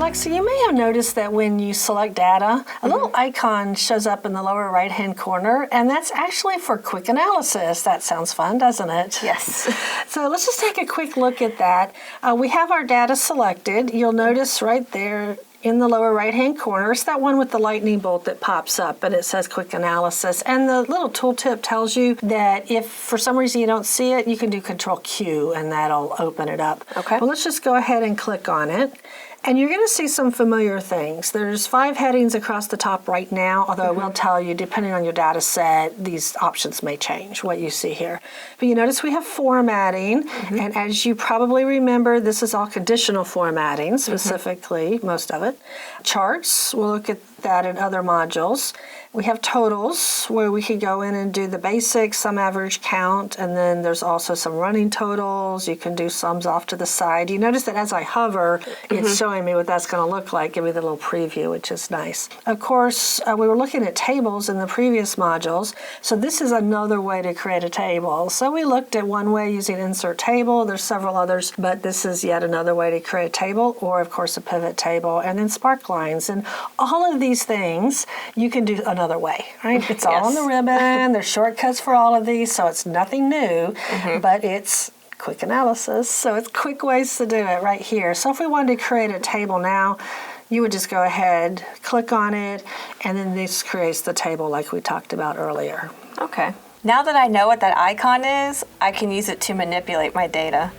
Alexa, you may have noticed that when you select data, a little icon shows up in the lower right-hand corner, and that's actually for quick analysis. That sounds fun, doesn't it? Yes. So let's just take a quick look at that. We have our data selected. You'll notice right there in the lower right-hand corner, it's that one with the lightning bolt that pops up, and it says quick analysis. And the little tooltip tells you that if for some reason you don't see it, you can do Control Q, and that'll open it up. Okay. Well, let's just go ahead and click on it. And you're going to see some familiar things. There's 5 headings across the top right now, although I will tell you, depending on your data set, these options may change, what you see here. But you notice we have formatting, and as you probably remember, this is all conditional formatting, specifically, most of it. Charts, we'll look at that in other modules. We have totals, where we can go in and do the basics, sum, average, count, and then there's also some running totals. You can do sums off to the side. You notice that as I hover, it's showing me what that's going to look like, give me the little preview, which is nice. Of course, we were looking at tables in the previous modules, so this is another way to create a table. So we looked at one way using insert table. There's several others, but this is yet another way to create a table, or of course a pivot table, and then spark lines. And all of these things you can do another way, right? It's all on the ribbon. There's shortcuts for all of these, so it's nothing new, but it's quick analysis, so it's quick ways to do it right here. So if we wanted to create a table now, you would just go ahead, click on it, and then this creates the table like we talked about earlier. Okay. Now that I know what that icon is, I can use it to manipulate my data.